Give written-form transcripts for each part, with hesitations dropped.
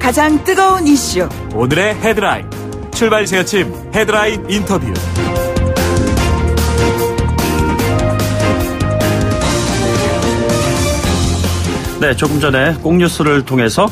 가장 뜨거운 이슈. 오늘의 헤드라인. 출발 새아침 헤드라인 인터뷰. 네, 조금 전에 꽁뉴스를 통해서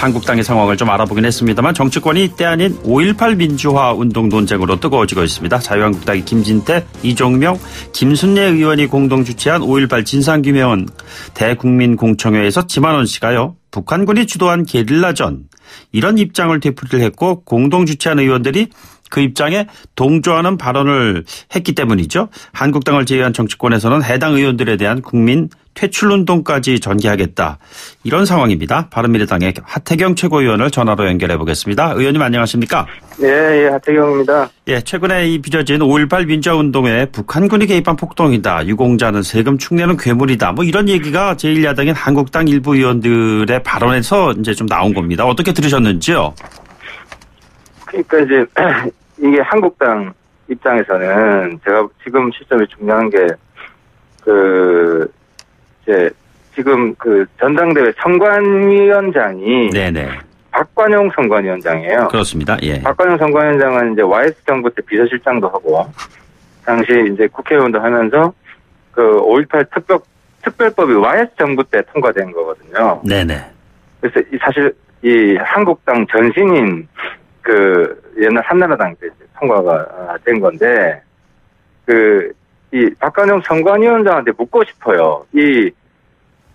한국당의 상황을 좀 알아보긴 했습니다만 정치권이 때 아닌 5.18 민주화 운동 논쟁으로 뜨거워지고 있습니다. 자유한국당의 김진태, 이종명, 김순례 의원이 공동 주최한 5.18 진상규명원 대국민공청회에서 지만원 씨가요. 북한군이 주도한 게릴라전 이런 입장을 되풀이를 했고 공동 주최한 의원들이 그 입장에 동조하는 발언을 했기 때문이죠. 한국당을 제외한 정치권에서는 해당 의원들에 대한 국민 퇴출운동까지 전개하겠다. 이런 상황입니다. 바른미래당의 하태경 최고위원을 전화로 연결해 보겠습니다. 의원님 안녕하십니까? 네, 하태경입니다. 예, 최근에 이 빚어진 5.18 민주화운동에 북한군이 개입한 폭동이다. 유공자는 세금 축내는 괴물이다. 뭐 이런 얘기가 제1야당인 한국당 일부 의원들의 발언에서 이제 좀 나온 겁니다. 어떻게 들으셨는지요? 그러니까 이제 이게 한국당 입장에서는 제가 지금 시점이 중요한 게 이제 지금 전당대회 선관위원장이 네네. 박관용 선관위원장이에요. 그렇습니다. 예. 박관용 선관위원장은 이제 YS 정부 때 비서실장도 하고 당시 이제 국회의원도 하면서 5.18 특별법이 YS 정부 때 통과된 거거든요. 네네. 그래서 사실 이 한국당 전신인 옛날 한나라당 때 통과가 된 건데, 이 박관용 선관위원장한테 묻고 싶어요. 이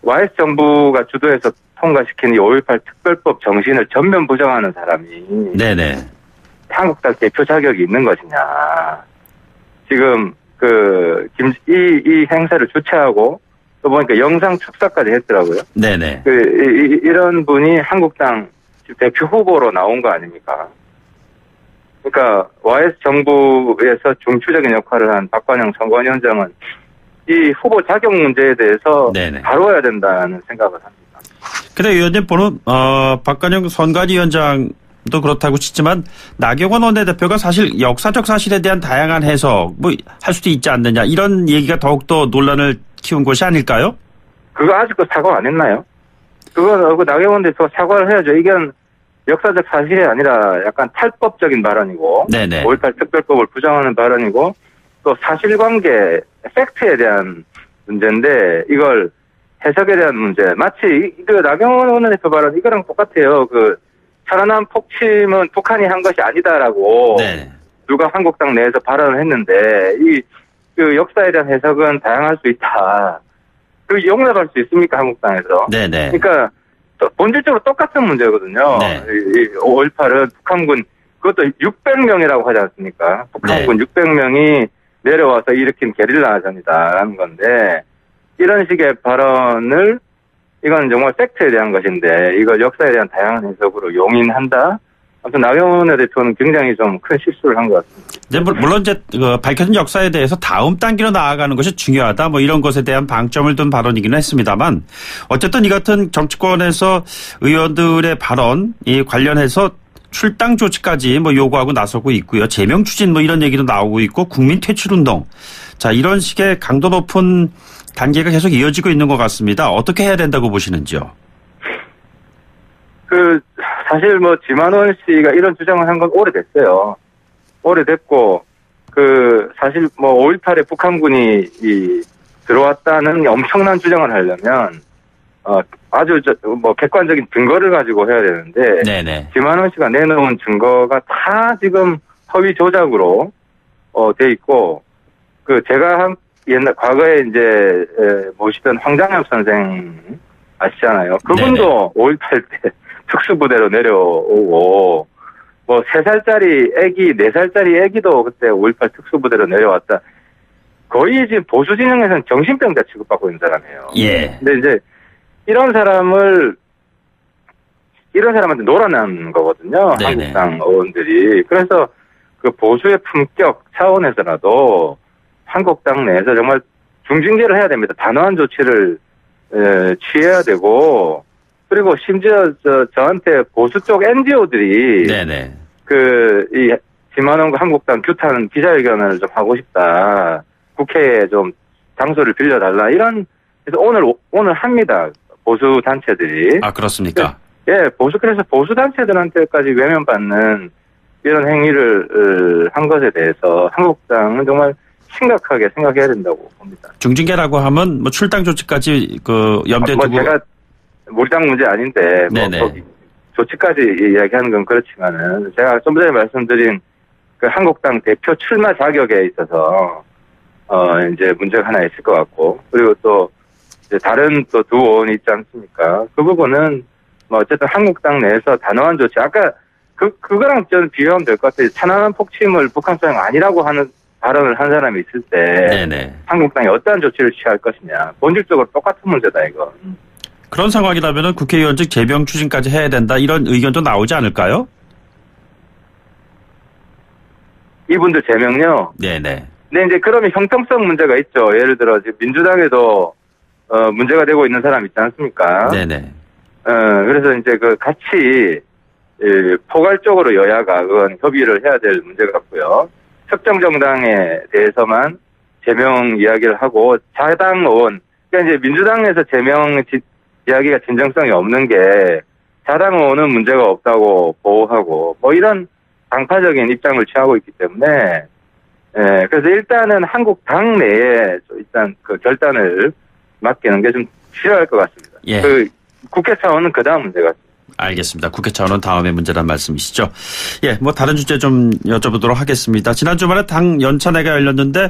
YS 정부가 주도해서 통과시킨 이 5.18 특별법 정신을 전면 부정하는 사람이. 네네. 한국당 대표 자격이 있는 것이냐. 지금, 이 행사를 주최하고, 또 보니까 영상 축사까지 했더라고요. 네네. 이런 분이 한국당 대표 후보로 나온 거 아닙니까? 그러니까 YS 정부에서 중추적인 역할을 한 박관영 선관위원장은 이 후보 자격 문제에 대해서 네네. 다뤄야 된다는 생각을 합니다. 근데 의원님 보는 박관영 선관위원장도 그렇다고 치지만 나경원 원내대표가 사실 역사적 사실에 대한 다양한 해석 뭐 할 수도 있지 않느냐 이런 얘기가 더욱더 논란을 키운 것이 아닐까요? 그거 아직도 사과 안 했나요? 그거 나경원 대표가 사과를 해야죠. 이건 역사적 사실이 아니라 약간 탈법적인 발언이고, 네네. 5.18 특별법을 부정하는 발언이고, 또 사실관계, 팩트에 대한 문제인데, 이걸 해석에 대한 문제. 마치, 나경원 원내대표 발언, 이거랑 똑같아요. 살아난 폭침은 북한이 한 것이 아니다라고, 네. 누가 한국당 내에서 발언을 했는데, 역사에 대한 해석은 다양할 수 있다. 용납할 수 있습니까, 한국당에서? 네네. 그러니까, 본질적으로 똑같은 문제거든요. 네. 5.18은 북한군, 그것도 600명이라고 하지 않습니까? 북한군 네. 600명이 내려와서 일으킨 게릴라전이다라는 건데, 이런 식의 발언을, 이건 정말 팩트에 대한 것인데, 이걸 역사에 대한 다양한 해석으로 용인한다? 아무튼 나경원 대표는 굉장히 좀 큰 실수를 한 것 같습니다. 네, 물론 이제 밝혀진 역사에 대해서 다음 단계로 나아가는 것이 중요하다. 뭐 이런 것에 대한 방점을 둔 발언이기는 했습니다만 어쨌든 이 같은 정치권에서 의원들의 발언이 관련해서 출당 조치까지 뭐 요구하고 나서고 있고요. 제명 추진 뭐 이런 얘기도 나오고 있고 국민 퇴출 운동. 자, 이런 식의 강도 높은 단계가 계속 이어지고 있는 것 같습니다. 어떻게 해야 된다고 보시는지요? 사실 지만원 씨가 이런 주장을 한 건 오래됐어요. 오래됐고, 사실 5.18에 북한군이 들어왔다는 엄청난 주장을 하려면, 아주 객관적인 증거를 가지고 해야 되는데, 네네. 지만원 씨가 내놓은 증거가 다 지금 허위 조작으로, 돼 있고, 제가 과거에 이제, 모시던 황장엽 선생 아시잖아요. 그분도 5.18 때, 특수부대로 내려오고, 3살짜리 애기, 4살짜리 애기도 그때 5.18 특수부대로 내려왔다. 거의 지금 보수 진영에서는 정신병자 취급받고 있는 사람이에요. 예. 근데 이제, 이런 사람한테 놀아난 거거든요. 네네. 한국당 의원들이. 그래서 보수의 품격 차원에서라도 한국당 내에서 정말 중징계를 해야 됩니다. 단호한 조치를 취해야 되고, 그리고 심지어 저한테 보수 쪽 NGO들이 네네. 이 지만원과 한국당 규탄 기자회견을 좀 하고 싶다. 국회에 좀 장소를 빌려달라. 그래서 오늘 합니다. 보수 단체들이. 아, 그렇습니까? 예, 그래서 보수단체들한테까지 외면받는 이런 행위를 한 것에 대해서 한국당은 정말 심각하게 생각해야 된다고 봅니다. 중징계라고 하면 뭐 출당 조치까지 염두에 두고. 제가 우리 당 문제 아닌데 조치까지 이야기하는 건 그렇지만은 제가 좀 전에 말씀드린 그 한국당 대표 출마 자격에 있어서 이제 문제가 하나 있을 것 같고, 그리고 또 이제 다른 또 두 의원이 있지 않습니까? 그 부분은 뭐 어쨌든 한국당 내에서 단호한 조치, 아까 그거랑 좀 비교하면 될 것 같아요. 찬란한 폭침을 북한 수행 아니라고 하는 발언을 한 사람이 있을 때 네네. 한국당이 어떠한 조치를 취할 것이냐. 본질적으로 똑같은 문제다 이거. 그런 상황이라면 국회의원직 제명 추진까지 해야 된다 이런 의견도 나오지 않을까요? 이분들 제명요? 네네. 근데 이제 그러면 형평성 문제가 있죠. 예를 들어 지금 민주당에도 문제가 되고 있는 사람 있지 않습니까? 네네. 그래서 이제 같이 포괄적으로 여야가 그건 협의를 해야 될 문제 같고요. 특정 정당에 대해서만 제명 이야기를 하고 자당 의원, 그러니까 이제 민주당에서 제명 이야기가 진정성이 없는 게 자당 의원은 문제가 없다고 보호하고 뭐 이런 당파적인 입장을 취하고 있기 때문에 그래서 일단은 한국 당 내에 일단 그 결단을 맡기는 게 좀 필요할 것 같습니다. 예. 국회 차원은 그 다음 문제 같습니다. 알겠습니다. 국회 차원은 다음의 문제란 말씀이시죠. 예, 뭐 다른 주제 좀 여쭤보도록 하겠습니다. 지난 주말에 당 연찬회가 열렸는데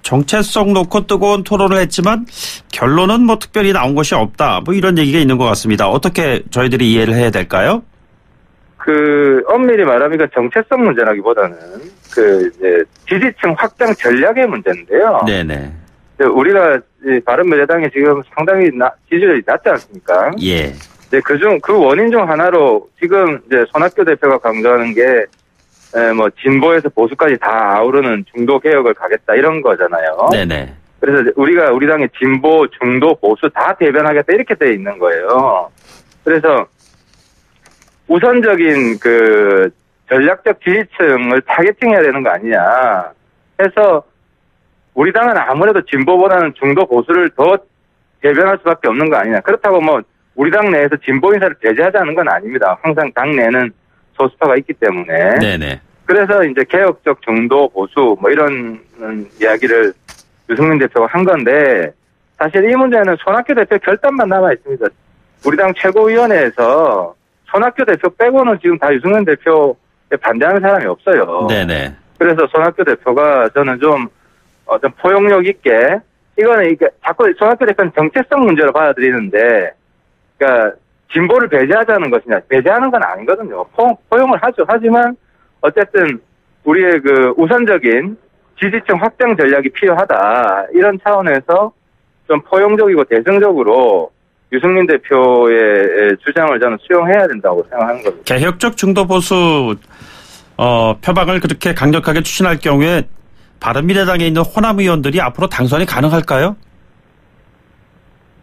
정체성 놓고 뜨거운 토론을 했지만 결론은 뭐 특별히 나온 것이 없다. 뭐 이런 얘기가 있는 것 같습니다. 어떻게 저희들이 이해를 해야 될까요? 엄밀히 말하면 정체성 문제라기보다는 이제 지지층 확장 전략의 문제인데요. 네네. 우리가 바른미래당이 지금 상당히 지지율이 낮지 않습니까? 예. 네, 그 원인 중 하나로 지금 이제 손학규 대표가 강조하는 게, 뭐, 진보에서 보수까지 다 아우르는 중도 개혁을 가겠다, 이런 거잖아요. 네네. 그래서 우리 당의 진보, 중도, 보수 다 대변하겠다, 이렇게 돼 있는 거예요. 그래서 우선적인 전략적 지지층을 타겟팅해야 되는 거 아니냐 해서 우리 당은 아무래도 진보보다는 중도, 보수를 더 대변할 수밖에 없는 거 아니냐. 그렇다고 뭐, 우리 당 내에서 진보 인사를 배제하자는 건 아닙니다. 항상 당 내에는 소수파가 있기 때문에. 네네. 그래서 이제 개혁적 중도 보수 뭐 이런 이야기를 유승민 대표가 한 건데 사실 이 문제는 손학규 대표 결단만 남아 있습니다. 우리 당 최고위원회에서 손학규 대표 빼고는 지금 다 유승민 대표에 반대하는 사람이 없어요. 네네. 그래서 손학규 대표가 저는 좀 포용력 있게 이거는 자꾸 손학규 대표는 정체성 문제로 받아들이는데 그러니까 진보를 배제하자는 것이냐, 배제하는 건 아니거든요. 포용을 하죠. 하지만 어쨌든 우리의 우선적인 지지층 확장 전략이 필요하다. 이런 차원에서 좀 포용적이고 대승적으로 유승민 대표의 주장을 저는 수용해야 된다고 생각하는 겁니다. 개혁적 중도 보수 표방을 그렇게 강력하게 추진할 경우에 바른미래당에 있는 호남 의원들이 앞으로 당선이 가능할까요?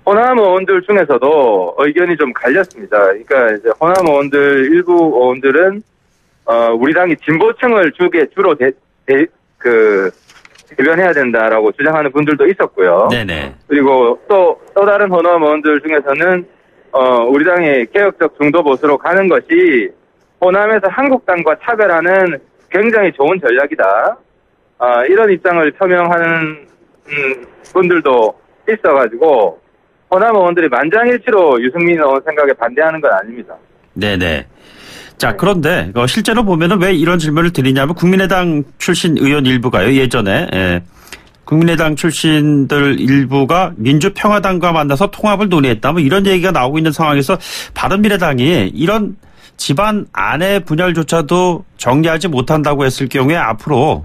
호남 의원들 중에서도 의견이 좀 갈렸습니다. 그러니까 이제 호남 의원들 일부 의원들은 우리 당이 진보층을 주로 대변해야 된다라고 주장하는 분들도 있었고요. 네네. 그리고 또 다른 호남 의원들 중에서는 우리 당이 개혁적 중도 보수로 가는 것이 호남에서 한국당과 차별하는 굉장히 좋은 전략이다. 이런 입장을 표명하는 분들도 있어가지고. 호남 의원들이 만장일치로 유승민 의원 생각에 반대하는 건 아닙니다. 네네. 자, 그런데 실제로 보면은 왜 이런 질문을 드리냐면 국민의당 출신 의원 일부가요. 예전에 국민의당 출신들 일부가 민주평화당과 만나서 통합을 논의했다. 뭐 이런 얘기가 나오고 있는 상황에서 바른미래당이 이런 집안 안의 분열조차도 정리하지 못한다고 했을 경우에 앞으로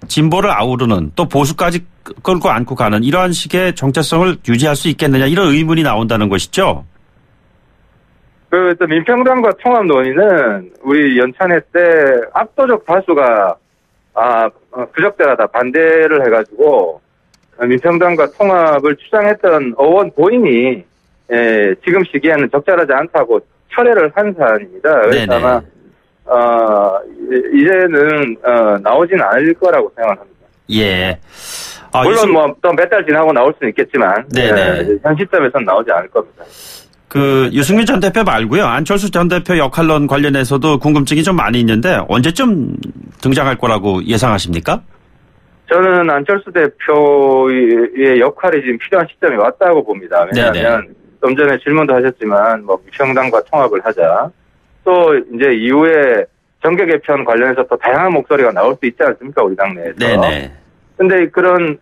진보를 아우르는 또 보수까지 끌고 안고 가는 이러한 식의 정체성을 유지할 수 있겠느냐 이런 의문이 나온다는 것이죠. 또 민평당과 통합 논의는 우리 연찬회 때 압도적 다수가 부적절하다 반대를 해가지고 민평당과 통합을 주장했던 의원 본인이 지금 시기에는 적절하지 않다고 철회를 한 사안입니다. 그래서 네네. 아마 이제는 나오진 않을 거라고 생각합니다. 예. 물론 뭐 또 몇 달 지나고 나올 수는 있겠지만 네네. 현 시점에서는 나오지 않을 겁니다. 유승민 전 대표 말고요. 안철수 전 대표 역할론 관련해서도 궁금증이 좀 많이 있는데 언제쯤 등장할 거라고 예상하십니까? 저는 안철수 대표의 역할이 지금 필요한 시점이 왔다고 봅니다. 왜냐하면 좀 전에 질문도 하셨지만 미평당과 통합을 하자. 또 이제 이후에 정계 개편 관련해서 또 다양한 목소리가 나올 수 있지 않습니까? 우리 당내에서. 네네. 근데 그런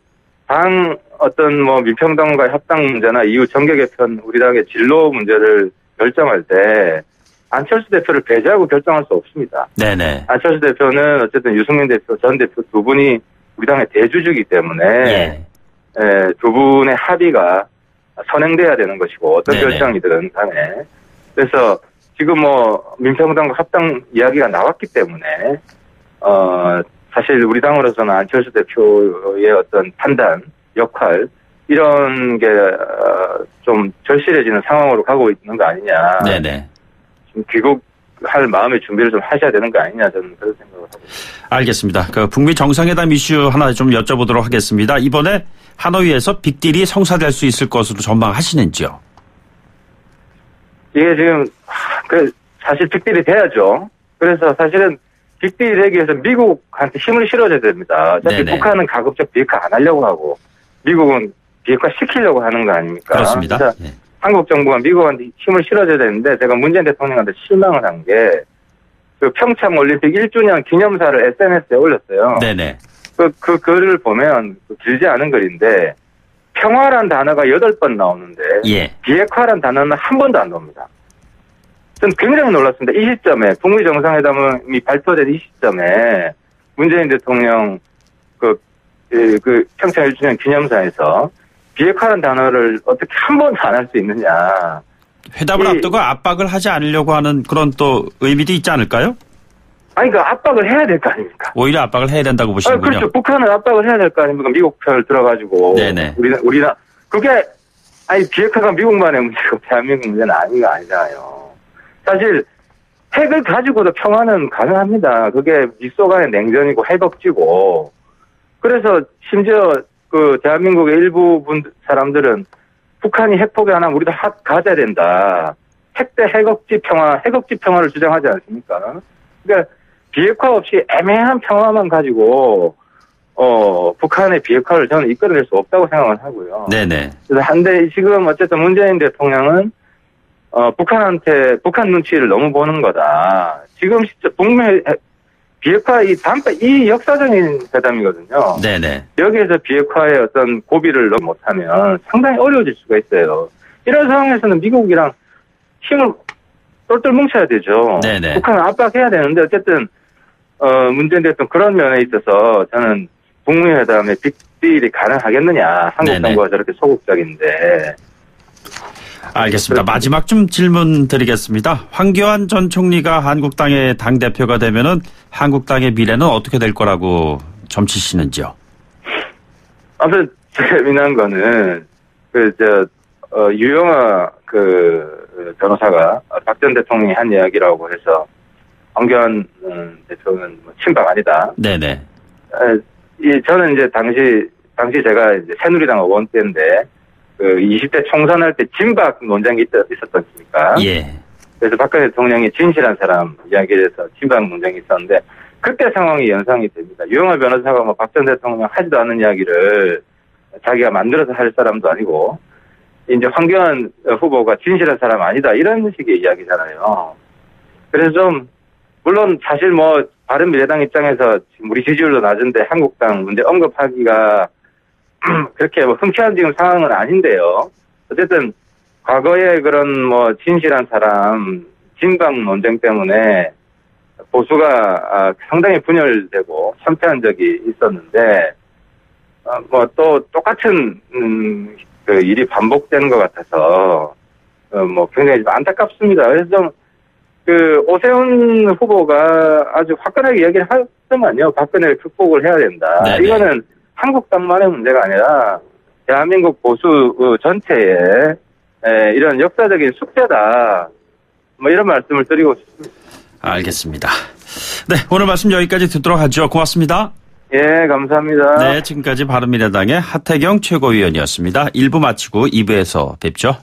어떤 민평당과 협당 문제나 이후 정계 개편 우리 당의 진로 문제를 결정할 때 안철수 대표를 배제하고 결정할 수 없습니다. 네네. 안철수 대표는 어쨌든 유승민 대표, 전 대표 두 분이 우리 당의 대주주이기 때문에 두 분의 합의가 선행돼야 되는 것이고 어떤 결정이든 간에. 그래서 지금 민평당과 합당 이야기가 나왔기 때문에 사실 우리 당으로서는 안철수 대표의 어떤 판단, 역할 이런 게 좀 절실해지는 상황으로 가고 있는 거 아니냐. 네네. 지금 귀국할 마음의 준비를 좀 하셔야 되는 거 아니냐 저는 그런 생각을 하고 있습니다. 알겠습니다. 북미 정상회담 이슈 하나 좀 여쭤보도록 하겠습니다. 이번에 하노이에서 빅딜이 성사될 수 있을 것으로 전망하시는지요? 이게 지금 사실 빅딜이 돼야죠. 그래서 사실은 빅딜이 되기 위해서 미국한테 힘을 실어줘야 됩니다. 어차피 북한은 가급적 비핵화 안 하려고 하고 미국은 비핵화 시키려고 하는 거 아닙니까? 그렇습니다. 한국 정부가 미국한테 힘을 실어줘야 되는데 제가 문재인 대통령한테 실망을 한 게 평창 올림픽 1주년 기념사를 SNS에 올렸어요. 네네. 그 글을 보면 길지 않은 글인데 평화란 단어가 8번 나오는데 비핵화란 단어는 한 번도 안 나옵니다. 전 굉장히 놀랐습니다. 이 시점에 북미 정상회담이 발표된 이 시점에 문재인 대통령 평창 1주년 기념사에서 비핵화라는 단어를 어떻게 한 번도 안 할 수 있느냐. 회담을 앞두고 압박을 하지 않으려고 하는 그런 또 의미도 있지 않을까요? 그러니까 압박을 해야 될 거 아닙니까? 오히려 압박을 해야 된다고 보시는군요. 그렇죠. 북한은 압박을 해야 될 거 아닙니까? 미국 편을 들어가지고. 네네. 우리나 그게 비핵화가 미국만의 문제고 대한민국 문제는 아니잖아요. 사실 핵을 가지고도 평화는 가능합니다. 그게 미소 간의 냉전이고 해독지고. 그래서 심지어 대한민국의 일부 사람들은 북한이 핵 포기하나 우리도 가져야 된다. 핵 대 핵억지 평화를 주장하지 않습니까? 그러니까 비핵화 없이 애매한 평화만 가지고 북한의 비핵화를 저는 이끌어낼 수 없다고 생각을 하고요. 네네. 그래서 한데 지금 어쨌든 문재인 대통령은 북한 눈치를 너무 보는 거다. 지금 진짜 북미 비핵화 이 역사적인 회담이거든요. 네네. 여기에서 비핵화의 어떤 고비를 못하면 상당히 어려워질 수가 있어요. 이런 상황에서는 미국이랑 힘을 똘똘 뭉쳐야 되죠. 네네. 북한을 압박해야 되는데 어쨌든 문재인 대통령 그런 면에 있어서 저는 북미 회담의 빅딜이 가능하겠느냐. 한국 정부가 저렇게 소극적인데. 알겠습니다. 마지막 좀 질문 드리겠습니다. 황교안 전 총리가 한국당의 당대표가 되면은 한국당의 미래는 어떻게 될 거라고 점치시는지요? 아무튼 재미난 거는 유영아 변호사가 박 전 대통령이 한 이야기라고 해서 황교안 대표는 친박 아니다. 네네. 저는 이제 당시 제가 이제 새누리당 의원 때인데 20대 총선할 때 진박 논쟁이 있었지 않습니까? 예. 그래서 박근혜 대통령이 진실한 사람 이야기에 대해서 진박 논쟁이 있었는데 그때 상황이 연상이 됩니다. 유영하 변호사가 박 전 대통령 하지도 않은 이야기를 자기가 만들어서 할 사람도 아니고 이제 황교안 후보가 진실한 사람 아니다 이런 식의 이야기잖아요. 그래서 좀 물론 사실 바른미래당 입장에서 지금 우리 지지율도 낮은데 한국당 문제 언급하기가 그렇게 흔쾌한 지금 상황은 아닌데요. 어쨌든 과거에 그런 진실한 사람 진박 논쟁 때문에 보수가 상당히 분열되고 참패한 적이 있었는데 또 똑같은 일이 반복되는 것 같아서 굉장히 좀 안타깝습니다. 그래서 좀 오세훈 후보가 아주 화끈하게 이야기를 하더만요. 박근혜를 극복을 해야 된다. 네네. 이거는 한국당만의 문제가 아니라 대한민국 보수 전체에 이런 역사적인 숙제다. 이런 말씀을 드리고 싶습니다. 알겠습니다. 네, 오늘 말씀 여기까지 듣도록 하죠. 고맙습니다. 예, 감사합니다. 네, 지금까지 바른미래당의 하태경 최고위원이었습니다. 1부 마치고 2부에서 뵙죠.